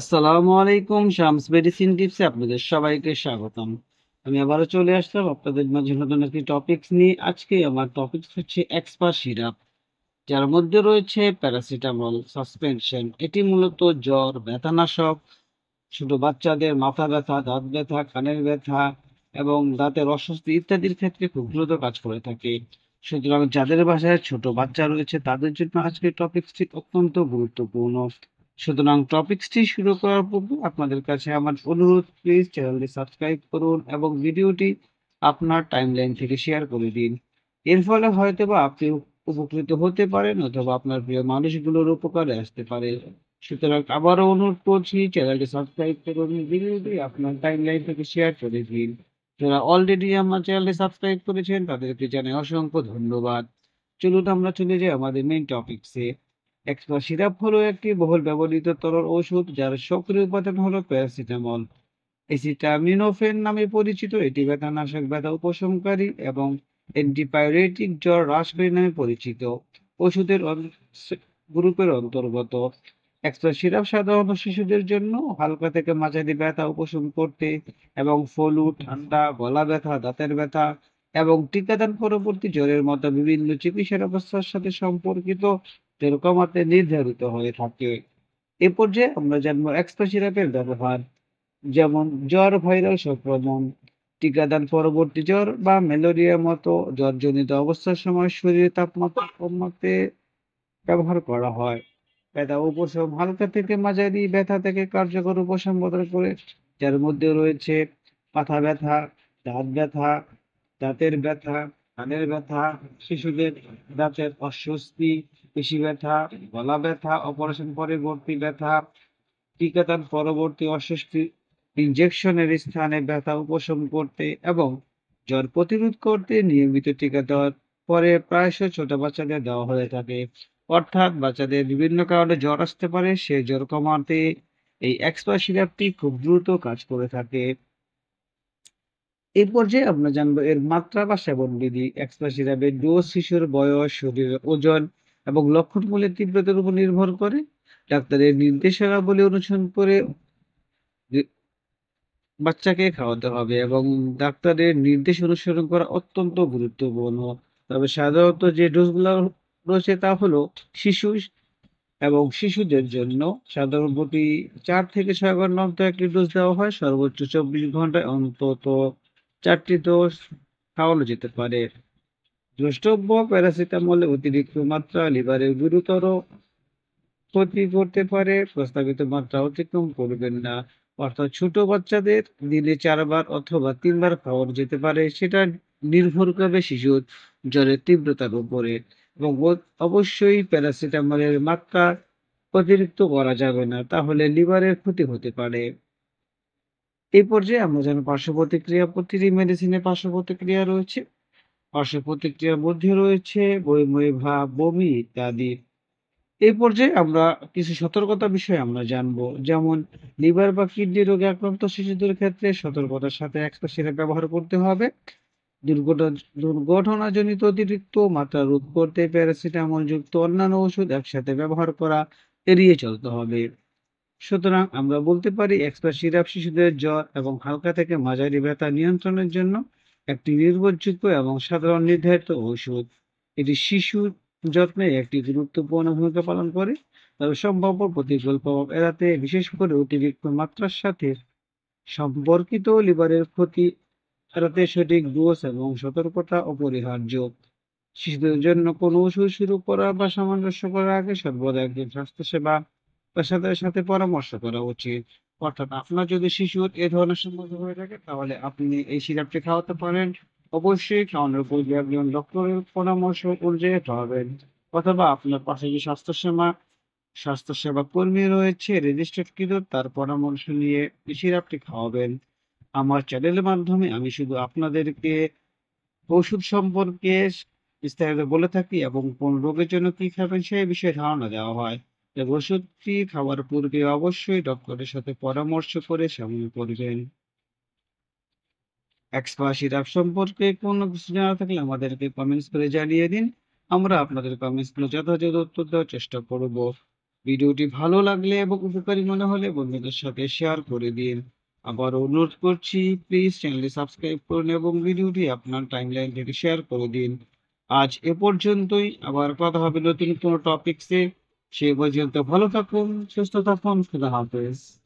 আসসালামু আলাইকুম। শামস মেডিসিন টিপসে আপনাদের সবাইকে স্বাগতম। আমি আবারও চলে আসলাম আপনাদের মাঝে নতুন একটি টপিকস নিয়ে। আজকে আমার টপিকস হচ্ছে এক্সপা সিরাপ, যার মধ্যে রয়েছে প্যারাসিটামল সাসপেনশন। এটি মূলত জ্বর, ব্যথানাশক, ছোট বাচ্চাদের মাথা ব্যথা, দাঁত ব্যথা, কানের ব্যথা এবং দাঁতের অস্বস্তি ইত্যাদির ক্ষেত্রে খুব দ্রুত কাজ করে থাকে। সুতরাং যাদের বাসায় ছোট বাচ্চা রয়েছে তাদের জন্য আজকের টপিকসটি অত্যন্ত গুরুত্বপূর্ণ। সুতরাং টপিকসটি শুরু করার পূর্বে আপনাদের কাছে আমার অনুরোধ, প্লিজ চ্যানেলটি সাবস্ক্রাইব করুন এবং ভিডিওটি আপনার টাইমলাইন থেকে শেয়ার করে দিন। এর ফলে হয়তোবা আপনি উপকৃত হতে পারেন অথবা আপনার প্রিয় মানুষগুলোর উপকারে আসতে পারে। সুতরাং আবারও অনুরোধ করছি, চ্যানেলটি সাবস্ক্রাইব করুন, ভিডিওটি আপনার টাইমলাইন থেকে শেয়ার করে দিন। যারা অলরেডি আমার চ্যানেলটি সাবস্ক্রাইব করেছেন তাদেরকে জানাই অসংখ্য ধন্যবাদ। চলুন আমরা চলে যাই আমাদের মেইন টপিকসে। এক্সপা সিরাপ হলো একটি বহুল ব্যবহৃত তরল ওষুধ যার সক্রিয় উপাদান হলো প্যারাসিটামল। এসিটামিনোফেন নামে পরিচিত। এটি ব্যথানাশক, ব্যথা উপশমকারী এবং অ্যান্টিপাইরেটিক, জ্বর হ্রাসকারী নামে পরিচিত ওষুধের গ্রুপের অন্তর্গত। এক্সট্রা সিরাপ সাধারণত শিশুদের জন্য হালকা থেকে মাঝারি ব্যথা উপশম করতে এবং ফলু, ঠান্ডা, গলা ব্যথা, দাঁতের ব্যথা এবং টিকাদান পরবর্তী জ্বরের মতো বিভিন্ন চিকিৎসার অবস্থার সাথে সম্পর্কিত জ্বর কমাতে নির্ধারিত হয়ে থাকে। এ পর্যায়ে আমরা জানবো এক্সট্রা সিরাপের ব্যবহার। যেমন জ্বর, ভাইরাল সংক্রমণ, টিকাদান পরবর্তী জ্বর বা ম্যালেরিয়ার মতো জ্বরজনিত অবস্থার সময় শরীরের তাপমাত্রা কমাতে ব্যবহার করা হয়। ব্যথা উপশম, হালকা থেকে মাঝারি ব্যথা থেকে কার্যকর উপশম প্রদান করে, যার মধ্যে রয়েছে মাথা ব্যথা, দাঁত ব্যথা, দাঁতের ব্যথা, কানের ব্যথা, শিশুদের দাঁতের অস্বস্তি, পেশি ব্যথা, গলা ব্যথা, অপারেশন পরবর্তী ব্যথা, টিকাদান পরবর্তী অস্বস্তি, ইনজেকশনের স্থানে ব্যথা উপশম করতে এবং জ্বর প্রতিরোধ করতে নিয়মিত টিকা দেওয়ার পরে প্রায়শই ছোট বাচ্চাদের দেওয়া হয়ে থাকে। অর্থাৎ বাচ্চাদের বিভিন্ন কারণে জ্বর আসতে পারে, সেই জ্বর কমাতে এই এক্সপা সিরাপটি খুব দ্রুত কাজ করে থাকে। এই পর্যায়ে আমরা জানবো এর মাত্রা বা সেবনবিধি। এক্সপা সিরাপের ডোজ শিশুর বয়স, শরীরের ওজন এবং লক্ষণগুলির তীব্রতার উপর নির্ভর করে। ডাক্তারের নির্দেশনাবলী অনুসরণ করে বাচ্চাকে খাওয়াতে হবে এবং ডাক্তারের নির্দেশ অনুসরণ করা অত্যন্ত গুরুত্বপূর্ণ। তবে সাধারণত যে ডোজগুলো রয়েছে তা হলো শিশু এবং শিশুদের জন্য সাধারণত প্রতি ৪ থেকে ৬ ঘন্টা অন্তর একটি ডোজ দেওয়া হয়। সর্বোচ্চ ২৪ ঘন্টায় অন্তত ৪টি ডোজ খাওয়ানো যেতে পারে। দ্রষ্টব্য: প্যারাসিটামলে অতিরিক্ত মাত্রা লিভারের গুরুতর ক্ষতি করতে পারে। প্রস্তাবিত মাত্রা অতিক্রম করবেন না। অর্থাৎ ছোট বাচ্চাদের দিনে ৪ বার অথবা ৩ বার খাওয়ানো যেতে পারে। সেটা নির্ভর করবে শিশুর জ্বরের তীব্রতার উপরে এবং অবশ্যই প্যারাসিটামলের মাত্রা অতিরিক্ত করা যাবে না। তাহলে লিভারের ক্ষতি হতে পারে। এই পর্যায়ে আমরা জানি পার্শ্ব প্রতিক্রিয়া। প্রতিটি মেডিসিনের পার্শ্ব প্রতিক্রিয়া রয়েছে। পার্শ্ব প্রতিক্রিয়ার মধ্যে রয়েছে বমি ভাব, বমি ইত্যাদি। এই পর্যায়ে আমরা কিছু সতর্কতা বিষয় আমরা জানবো। যেমন লিভার বা কিডনি রোগে আক্রান্ত শিশুদের ক্ষেত্রে সতর্কতার সাথে এক্সট্রা সিরাপ ব্যবহার করতে হবে। দুর্ঘটনা দুর্ঘটনাজনিত অতিরিক্ত মাত্রা রোধ করতে প্যারাসিটামল যুক্ত অন্যান্য ওষুধ একসাথে ব্যবহার করা এড়িয়ে চলতে হবে। সুতরাং আমরা বলতে পারি এক্সট্রা সিরাপ শিশুদের জ্বর এবং হালকা থেকে মাঝারি ব্যথা নিয়ন্ত্রণের জন্য একটি নির্ভরযোগ্য এবং সাধারণ নির্ধারিত ঔষধ। এটি শিশুর যত্নে একটি গুরুত্বপূর্ণ ভূমিকা পালন করে। তবে সম্ভাব্য প্রতিকূল প্রভাব এড়াতে, বিশেষ করে অতিরিক্ত মাত্রার সাথে সম্পর্কিত লিভারের ক্ষতি এড়াতে সঠিক ডোজ এবং সতর্কতা অপরিহার্য। শিশুদের জন্য কোনো ওষুধ শুরু করা বা সামঞ্জস্য করার আগে সর্বদা একজন স্বাস্থ্যসেবা পেশাদারের সাথে পরামর্শ করা উচিত। অর্থাৎ আপনার যদি শিশুর এ ধরনের সমস্যা হয়ে থাকে তাহলে আপনি এই সিরাপটি খাওয়াতে পারেন। অবশ্যই খাওয়ানোর পূর্বে একজন ডক্টরের পরামর্শ অনুযায়ী খাওয়াবেন। অথবা আপনার পাশে যে স্বাস্থ্যসেবা কর্মী রয়েছে রেজিস্টার্ডকৃত, তার পরামর্শ নিয়ে এই সিরাপটি খাওয়াবেন। আমার চ্যানেলের মাধ্যমে আমি শুধু আপনাদেরকে ওষুধ সম্পর্কে বিস্তারিত বলে থাকি এবং কোন রোগের জন্য কি খাবেন সেই বিষয়ে ধারণা দেওয়া হয়। তাই ওষুধটি খাওয়ার পূর্বে অবশ্যই ডক্টরের সাথে পরামর্শ করে সেবন করবেন। এক্সপা সিরাপ সম্পর্কে কোনো কিছু জানা থাকলে আমাদেরকে কমেন্টস করে জানিয়ে দিন। আমরা আপনাদের কমেন্টস গুলো যথাযথ উত্তর দেওয়ার চেষ্টা করব। ভিডিওটি ভালো লাগলে এবং উপকারী মনে হলে বন্ধুদের সাথে শেয়ার করে দিন। আবার অনুরোধ করছি, প্লিজ চ্যানেলটি সাবস্ক্রাইব করুন এবং ভিডিওটি আপনার টাইমলাইন থেকে শেয়ার করে দিন। আজ এ পর্যন্তই, আবার কথা হবে নতুন কোনো টপিকসে। সে পর্যন্ত ভালো থাকুন, সুস্থ থাকুন, খুদা হাফেজ।